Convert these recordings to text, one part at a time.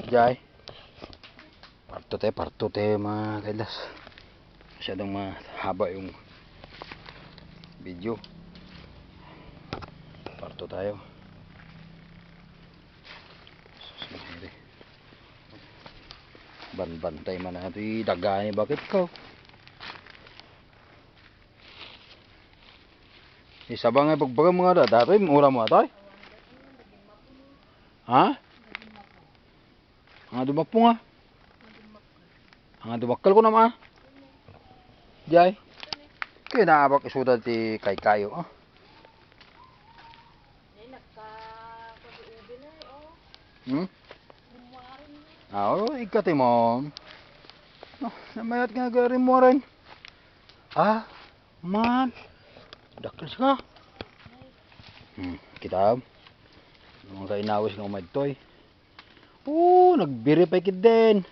Jai. Parto tayo mga kailas. Masyadong mahaba yung video. Parto tayo. Bantay man natin dagani bakit ko. Isa ba nga pagbaga mga datoy mura mo atoy? Ha? Ang dumak po nga. Ang dumakkal ko naman. Jai. Kaya naabak isudan ti kayo. Oh. Hmm? Oo, ikati mo. No, namayat nga garin mo rin. Ah, man. Dakil ka. Kita. Mga kainawis ng umadtoy. Nagbiri pa ikit din.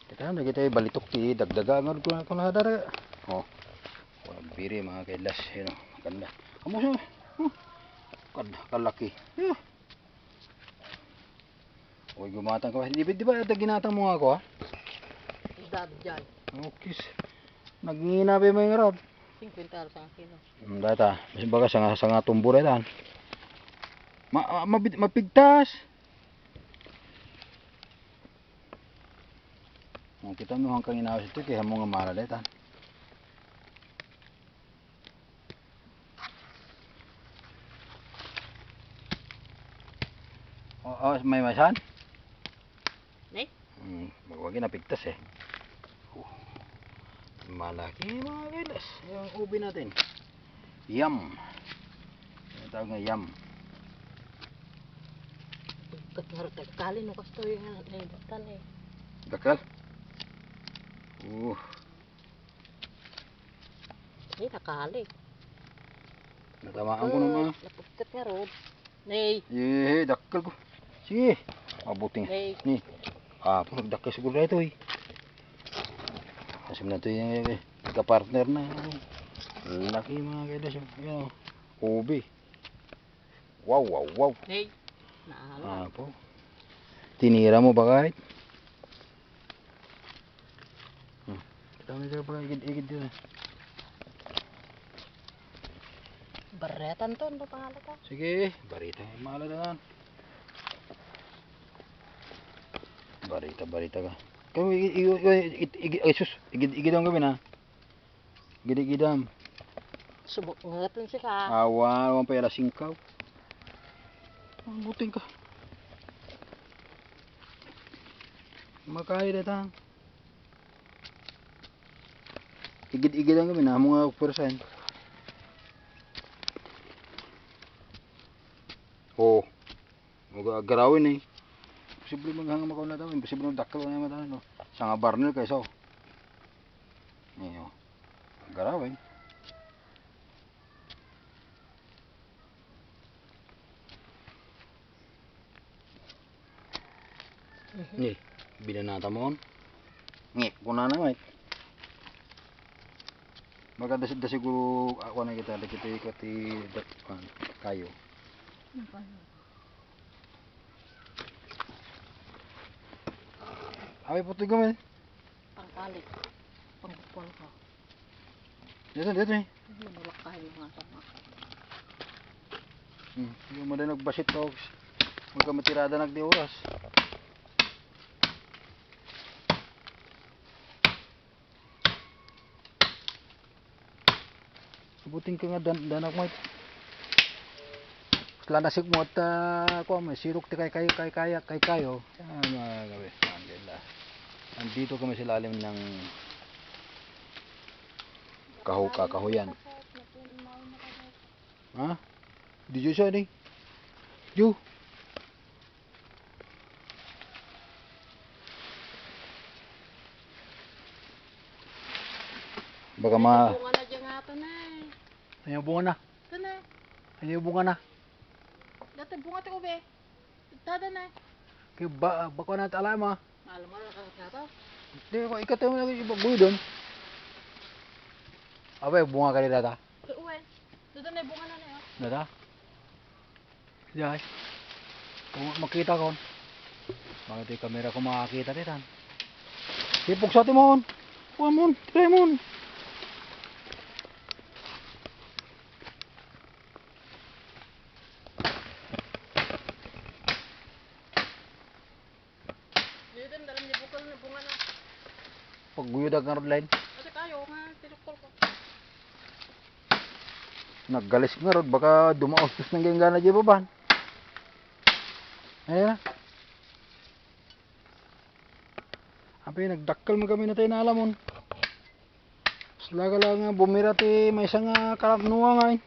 Kita balitok ti dagdaga nga ko na dara. Nagbiri mga kailas. Yun, maganda. Amo siya. Kalaki. Gumatang ka ba? Di ba ginatang mo nga ako ha? Dad dyan. Okay. Nagnginabi mo yung rod. 50 sa kilo. Data. Kasi baga sa nga tumbur ito. Mapigtas. Kita mo hanggang inawas ito. Kaya mo nga mahal ito. May masan? Wag napigtas eh. Malaki mga kailas. Yung ubi natin. Yum. Yung tawag nga yum. Kali no kasto yung naibutan eh. Dakal? Hindi nakali. Natamaan ko naman. Napagkat nga rod. Nay. Dakal ko. Sige. Mabuting. Nay. Ni. Nagdakal siguro na ito eh. Kasi na ito yung kapartner na. Laki mga kailas. Yan o. Ubi. Wow. Nay. Naahala. Po. Tinira mo ba kahit? Dami ka pala igid yun. Baretan to. Ano pangalan ka? Sige. Barita. Mahaladahan. Barita ka. Kami igidam kami na. Igidam. Subok ngaton siya ka. Awan pa yala singkaw. Buting ka. Makaya datang. Igid-igidam kami na mga persen. Garawin eh. Posible maghanga makaw na daw. Imposible magdakal na naman tayo. Sa nga barnel kayo. Garawin. Binanata mo. Ngip ko na naman. Maganda siguro ako na kita. Kati kayo. Ay puti kami. Pangkali. Pangkukuan ko. Dito. Malakahin mo nga sama. Yung mali nagbasit ko. Magkamatirada nagdi oras. Buting ka nga danak mo. Lanasik mo at may sirok ti kay kayo. Mga gabi. Andito kami sa lalim ng kahuyan. Ha? Di jo siya ni. Jo. Baka Bunga na dyan nga ito na eh. Ayaw bunga na. Ito na eh. Ayaw bunga na. Dati bunga ito ube. Tada na eh. Kaya baka na alam ha. Alam mo na ito? Hindi ko ikataw mo na ibaboy doon. Abay, bunga ka rin data. Uwe. Dito na bunga na na yun. Data? Jai. Kung makita ko. Bakit yung camera ko makakita ditan? Sipog sa atin mo. Kuha mo, try mo. Dito dalam niya bukal na bunga na. Pagguyod ang road line. Kasi kayo nga tinukol ko. Naggalis nga rod, baka dumaustos ng gana di baban. Ayan na. Api, nagdakkel mo kami na tayo na alamon. Slaga lang nga bumira ti may isang karapnuwa nga eh.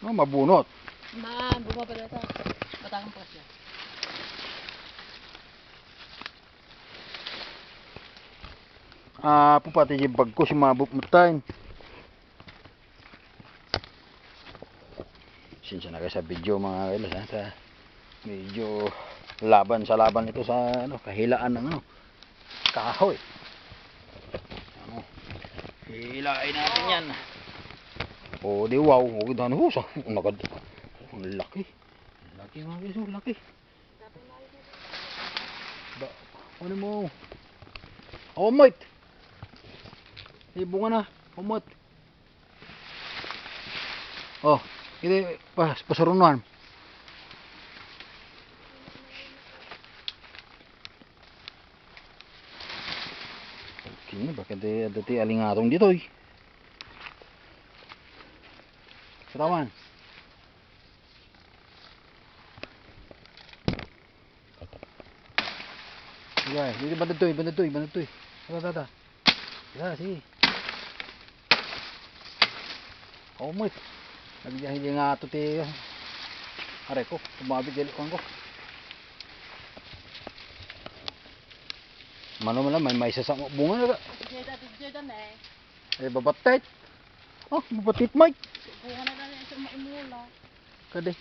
No, mabunot. Bunga pa dito. Batangan pa siya. Po pati yung bag ko si mabuk mutain. Sinsya na kayo sa video mga kailas ha. Sa medyo laban ito sa ano, kahilaan ng ano, kahoy. Ano, hilain natin yan. O di wow, huwag na ano, nagad. Ang laki. Laki mga kailas, laki. Ano mo? Oh mate. Bunga na, umot. Oh, ini pasarunan. Kini bakit ada ti alingatong dito eh. Katawan. Guys, ini bantu toy. Tata. Ya, sih. Oh mo. Nagbiyahe nga ato ti are ko, tumabig dili ko. Mano man may isa sa bunga na. Dito na eh. Eh babatit. Oh, babatit may. Bunga na dali sa maimula. Kade.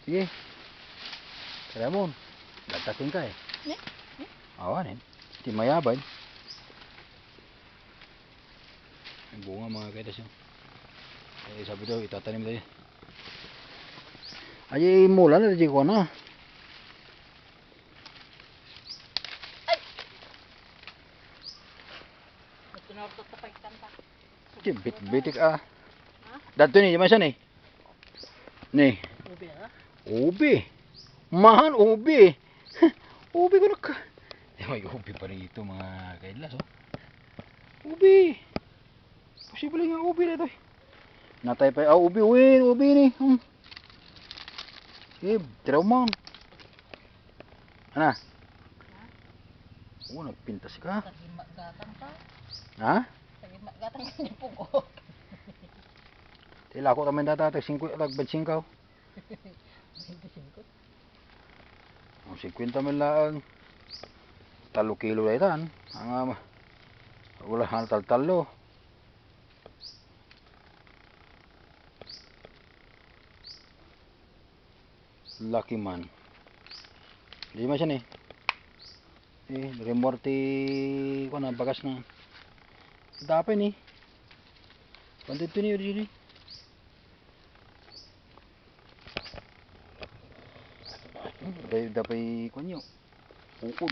Sige. Ramon. Datatin ka eh. Awan eh. Di mayabay. Ang bunga mga kaitas yun. Eh, sabi daw, itatanim tayo. Ay, mula na, di ko na. Ay! Tinortot sa pagkanta. Bitik ah. Dato ni, di siya ni? Ni. Ubi ha? Ubi. Mahan, ubi. Ubi ko nak. May ubi pa rin ito mga kailas oh. Ubi. Posible nga ubi na ito eh. Natay pa ubi ni. Sige, tiraw mo. Ano? Oo, nagpintas ka. Tagima gatang pa. Ha? Tagima gatang ka niya pugok. Tila ko naman data, tagbad 5. 25. O, 50 man lang. 3 kilo na itan. Ang wala hang talo. Lucky man. Di man siya ni. Remorte ko na bagas na. Dapat ni. Pandito ni Eugene. Dapat ko niyo. Ukod.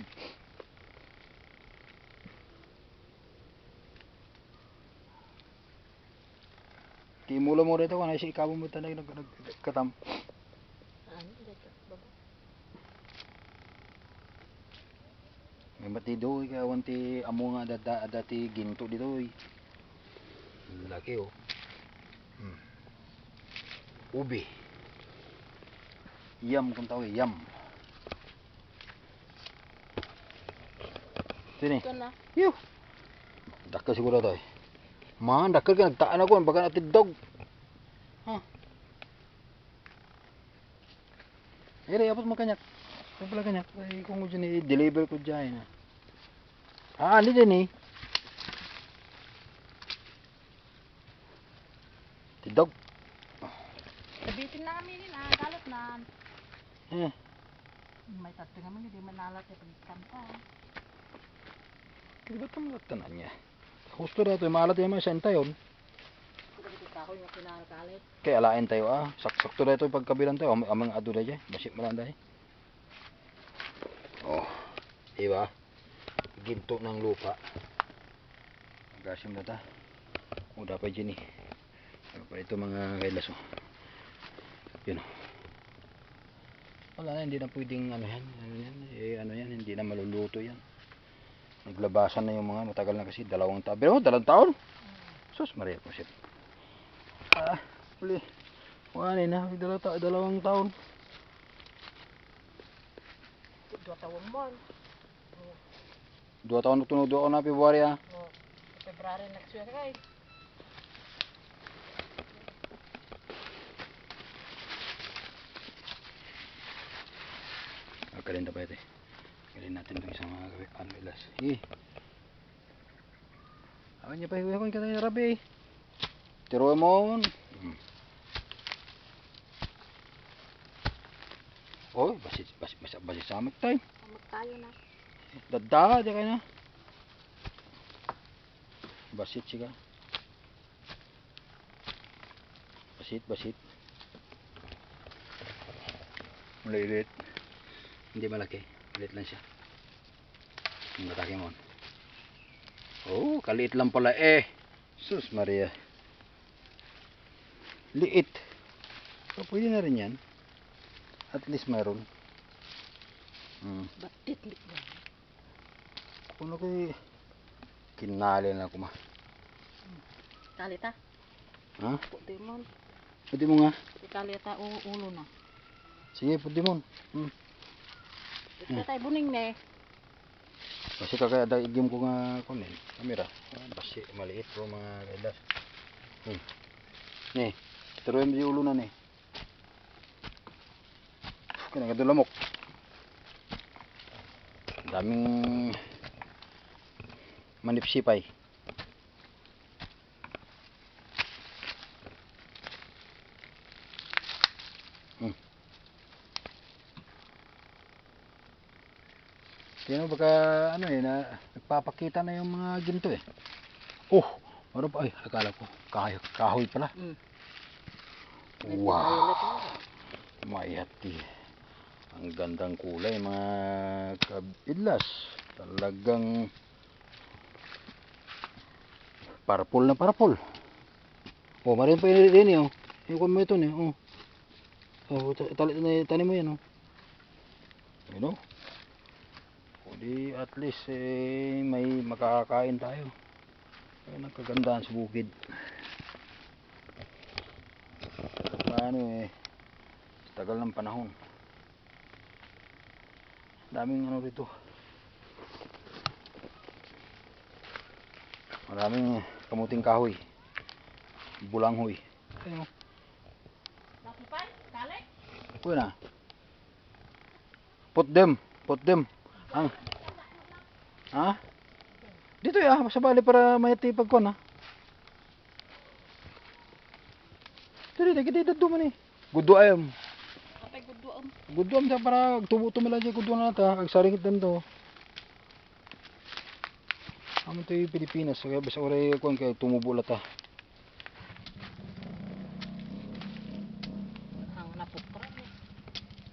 Di mula mo rito kana si ikaw mo tanay nagkatam. Ano dito? Baba. May matido ka wanti amo nga dati ginto dito. Laki oh. Ubi. Yam kung tawag yam. Sini. Ito na. Yo. Dakal siguro to eh. Man, dakal ka nagtaan ako baka natin dog. Ha. Ere apos mo kanyak. Pala kanyak. Ay kung mo dyan deliver ko dyan. Ano din eh. Tidog. Sabitin na kami nila. Galat na. May tatlo naman hindi manalat ya pagkanta. Kaya ba't ang tanan niya? Gusto na ito, maalat yung mga senta yun. Kasi kahoy nga kinakalit. Kaya alain tayo sakto na ito pagkabilang tayo. Amang ado na dyan. Basip mo lang dahil. Oh, diba? Ginto ng lupa. Magasim na ta. O dapat dyan eh. Dapat ito mga kailas oh. Yun oh. Wala na, hindi na pwedeng ano yan, hindi na maluluto yan. Naglabasan na yung mga matagal na kasi 2 taon. Pero 2 taon? Sus, Maria po siya. Uli. Wala na, 2 taon. 2 taon man. 2 taon tunudo ako na February Oh, February next year guys. Kalinda pa ito eh. Kalin natin itong isang mga ilas. Awan niya pa hiwakon ka tayo rabi eh. Tiro mo. Oh, basit samit tayo. Samot tayo na. Dada, di kayo na. Basit siya. Basit. Malilit. Hindi malaki. Maliit lang siya. Ang batake mo. Oh, kaliit lang pala eh. Sus Maria. Liit. So, pwede na rin yan. At least meron. Batit lit na. Kung ako'y kinali na ako ma. Kalita. Ha? Puti mo. Pwede mo nga. Kalita ulo na. Sige, pwede mo. Ito tayo buning ne. Kasi kaya daigim ko nga kunin. Kamera. Basi maliit po mga kailas. Nih, turuan mo yung ulo na nih. Kaya nga lamok. Daming manipsipay. Sino baka ano eh na nagpapakita na yung mga ginto eh. Oh, ano pa ay akala ko kahoy pala. Wow. Mayati. Ang gandang kulay mga kabidlas. Talagang purple na purple. Oh, marin pa yun rin eh. Oh. Yung mo ito eh. Oh. Oh, tanim mo yan oh. Ayun oh. Di at least eh, may makakakain tayo. Ay, nagkagandahan sa bukid. Paano eh, tagal ng panahon. Daming ano rito. Maraming kamuting kahoy. Bulanghoy. Ayun. Nakipay? Kali? Uy na. Put them. Ang ha? Dito ya, sa bali para may tipag ko na. Dito kita duman eh. Gudu ayam. Kapay guduan. Guduam sa para tubo-tubo lang siya guduan na ta. Ang saringit din to. Amo to yung Pilipinas. Kaya basta oray kuan kay tumubo la ta. Ang napukra.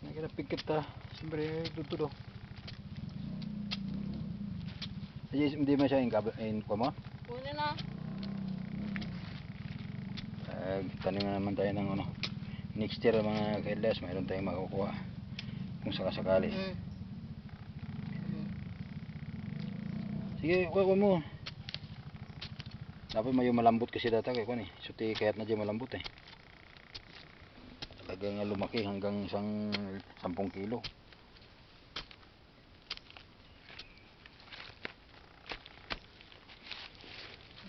Nakita pikit ta. Siyempre dito do. Hindi man siya in mo? Pwede na. Tanim na naman tayo ng ano. Next year mga kailas, mayroon tayong makukuha. Kung sakasakali. Sige, kuha mo. Dapat may malambot kasi data kay kuan eh. Suti kaya't na diyan malambot eh. Talagang lumaki hanggang 10 kilo.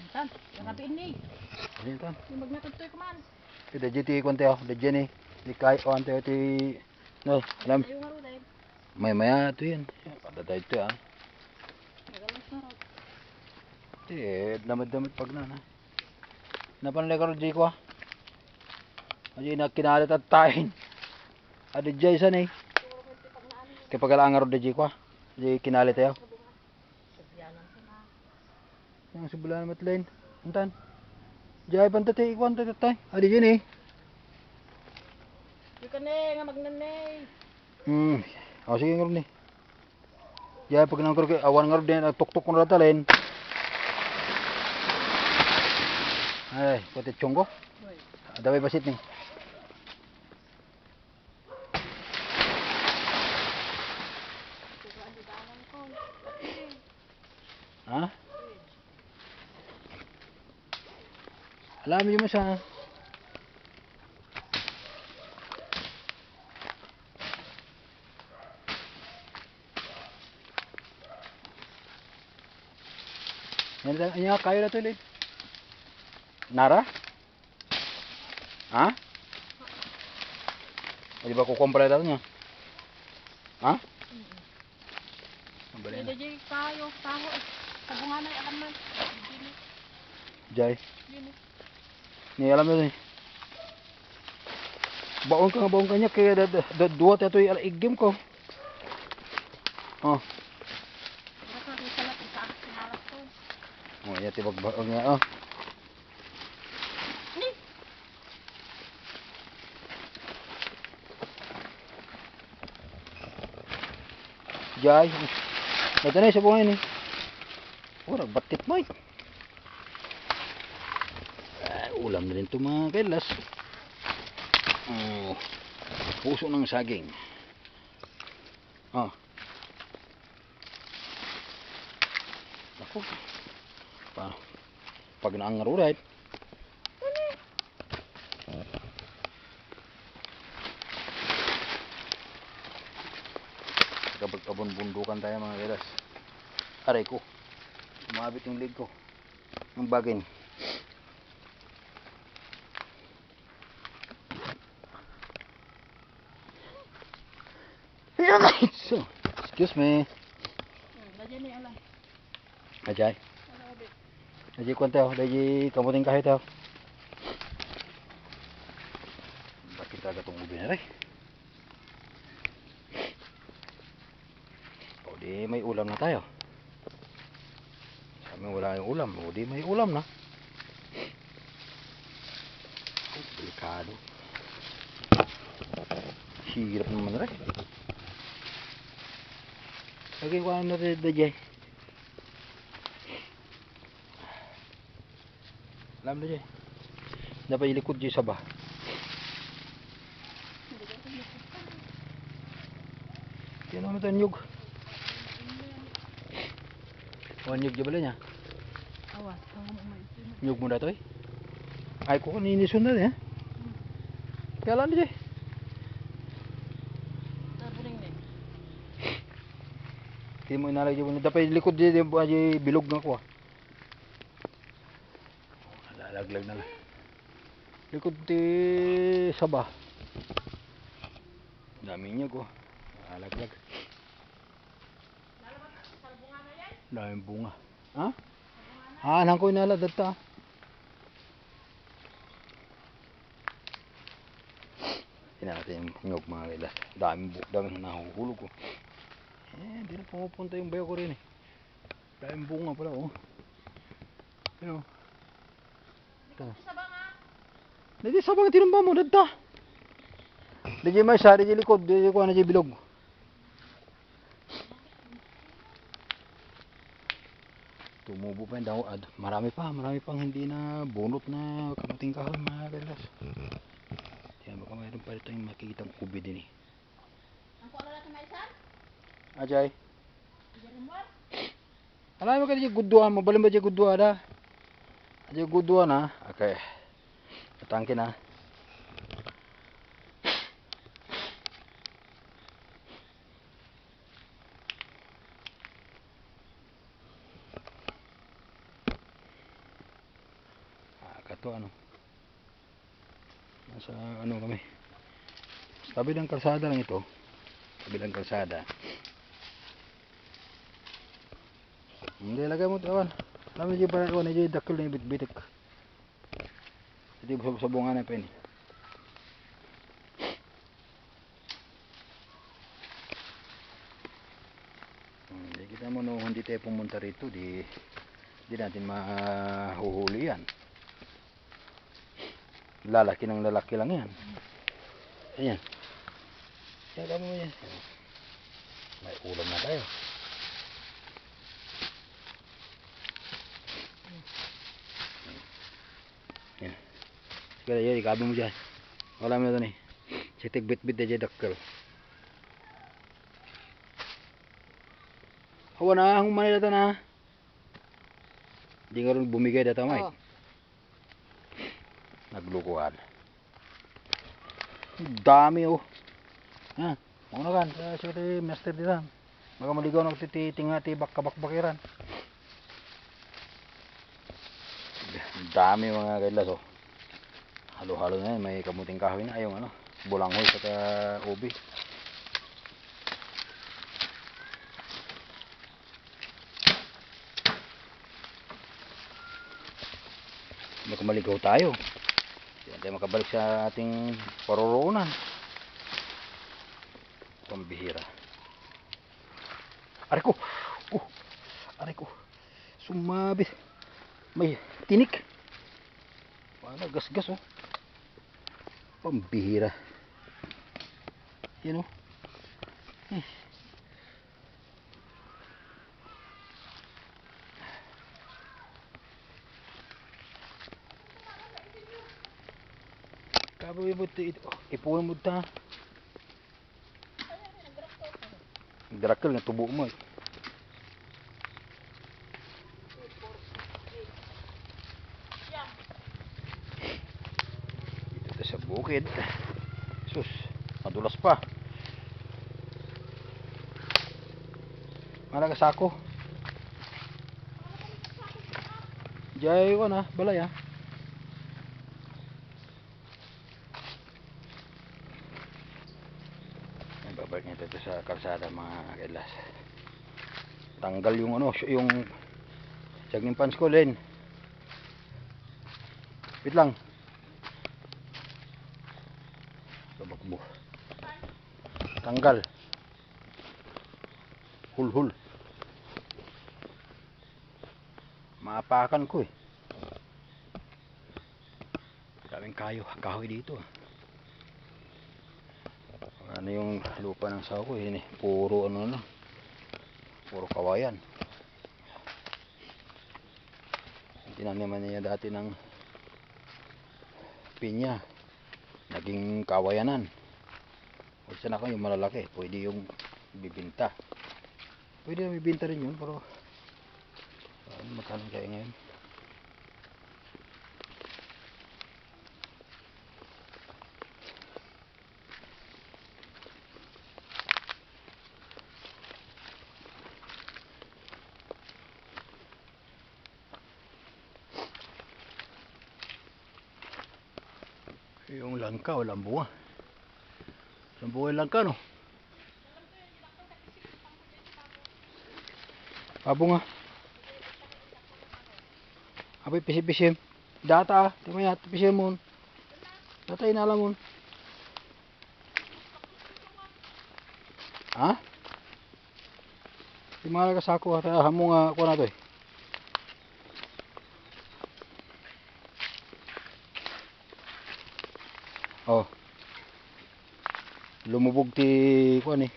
Tan, nakapin ni. Ano yun tan? Yung magnatutoy ko man. Ito dito konti oh, dyan eh. Di kay o ante ito no, alam. Ayaw nga ro dahil. Maya ito yan. Padada ito ah. Nagalas na ro. Damad-damad pag na. Napanalay ka rin dyan ko ah. Kasi nakinalit at tain. Adi dyan isa eh. Kaya pagkalaan nga rin dyan ko ah. Dyan kinalit tayo. Sabyanan ko na. Yang sebelah matlain. Antan. Jaya pantatay, ikwan tatay. Adi dyan eh. Di ka ne, nga magnanay. Sige nga rin eh. Jaya pag nangkar kay awan nga rin din, tuk-tuk ko na talin. Ay, pati chonggo. Hoy. Ada basit nih. Tugaan di dawan ko. Hah? Alam mo yung masa. Yan kayo na to ulit. Nara? Ha? Di ba kukumpara natin niya? Ha? Ang bali na. Hindi kayo, taho. Sabungan na alam man. Dili. Jai. Dili. Ni alam mo ni. Baon ka niya kaya dua tayo igim ko. Oh. Baka rin salat isa sinalat ko. Oh, ya tibag baon niya oh. Ni. Jai. Ito na sa buhay ni. Oh, nagbatit mo eh. Ulam na rin ito mga kailas. Oh, puso ng saging. Oh. Ako. Pag naangar ulit. Kapag kabunbundukan tayo mga kailas. Aray ko. Sumabit yung leg ko. Ang bagay. So, excuse me. Dadyan ni alam. Ajay. Ano ba? Ajay kwenta ho. Ajay kamuting kahit ho. Bakit taga itong ubi na rin? O di may ulam na tayo. Sa amin wala yung ulam. O di may ulam na. Delikado. Hirap naman rin. Lagi ko ano rin Ajay. Alam na Ajay. Dapat ilikod Ajay sa bah. Yan naman ito nyug. Nyug di bala niya. Awas, kamu may itin. Nyug mo na ito eh. Ay ko ninisun na eh. Kaya lang Ajay. Taburing ni. Hindi mo inalay Ajay. Dapat ilikod Ajay bilog na ko ah. Lalaglag na lang. Likod ti saba. Dami niya ko. Lalaglag. Daming bunga. Ha? Nang ko inala data. Tingnan natin yung nyog mga kailas. Daming nahuhulog ko. Hindi na pumupunta yung bayo ko rin eh. Daming bunga pala oh. Ano? Dito sabang tinumba mo data. Dito may sari di likod, dito ko na di bilog. Tumubo pa yung daw. Marami pang hindi na bunot na kamuting kahoy mga kailas. Kaya baka mayroon pa ito yung makikitang ubi din eh. Ang ko ala may isan? Ajay. Jeremwar? Alam mo ka di gudduan mo, balim ba di gudduan da? Di gudduan na. Okay. Tatangkin na. Kato ano. Nasa ano kami. Tabi ng kalsada lang ito. Tabi ng kalsada. Hindi lagay mo tawan. Alam mo di ba ako na di dakil na bitbitik. Hindi sa bunga na pa ini. Hindi kita mo no hindi tayo pumunta rito di Hindi natin mahuhuli yan. Lalaki ng lalaki lang yan. Ayan. Yan, dami mo yan. May ulam na tayo. Yan. Sige, yan, ikabi mo dyan. Wala mo na ito ni. Sitig bit-bit na dyan dakkel. Hawa na, humani na ito na. Hindi nga rin bumigay na ito, Mike. Oo. Naglukuhan. Dami oh. Ha, ano kan? Sige, master dito. Baka maligaw na titingati bakabakbakiran. Dami mga kailas oh. Halo-halo na yan. May kamuting kahoy na. Yung ano, bulanghoy sa ubi. Baka maligaw tayo. Hindi tayo makabalik sa ating paroroonan. Pambihira. Aray ko! Aray ko! Sumabit! May tinik! Wala, gas-gas oh. Pambihira. Yan oh. Kaboy mo ito. Ipunan mo ito ha. Drakkel na tubo mo eh. Dito sa bukid. Sus, madulas pa. Malaga sako. Jay ko na, balay ha. Babalik nito ito sa kalsada mga kailas. Tanggal yung ano, yung saging pants ko, Len. Wait lang. Babakbo. Tanggal. Hul-hul. Maapakan ko eh. Daming kahoy dito. Ano yung lupa ng sawa ko eh. Puro ano na. Puro kawayan. Tinaniman niya dati ng pinya. Naging kawayanan. O sana ka yung malalaki. Pwede yung bibinta. Pwede na bibinta rin yun. Pero magkano kaya ngayon? Yung langka, walang bunga. Walang bunga yung langka, no? Bunga. Abay, pisim-pisim. Data, timaya, pisim mo. Data, inalam mo. Ha? Di mga kasako, hamong ako na to eh. Oh. Lumubog ti kuan eh.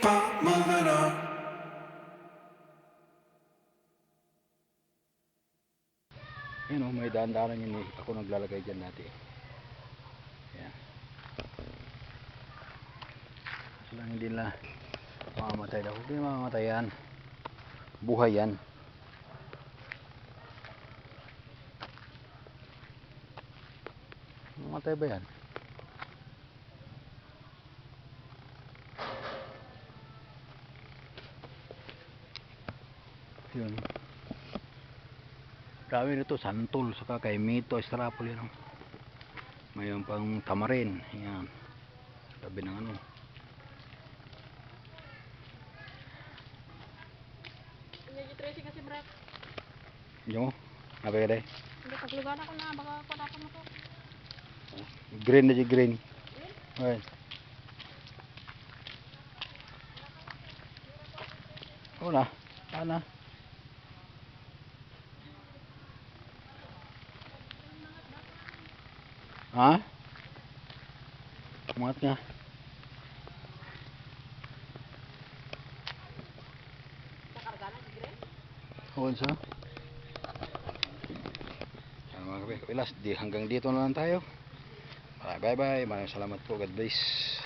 on moving on. Yun oh, may daan-daanan yun eh. Ako naglalagay dyan dati. Ayan. Kaso lang hindi na mamamatay daw. Hindi mamamatay yan. Buhay yan. Mamatay ba yan? Yun. Dami nito, santol, saka kay Mito, Estrapol yun. Mayroon pang tamarin. Yan. Sabi ng ano. Hindi tracing kasi brak. Yung, nabay day. Hindi paglugan ako na baka padapan mo to. Green na di green. Okay. Oo na. Ana. Ha? Umangat nga. Nakarga na si Gren. Huwag sa. Yan mga kapilas, hanggang dito na lang tayo. Bye bye. Maraming salamat po. God bless.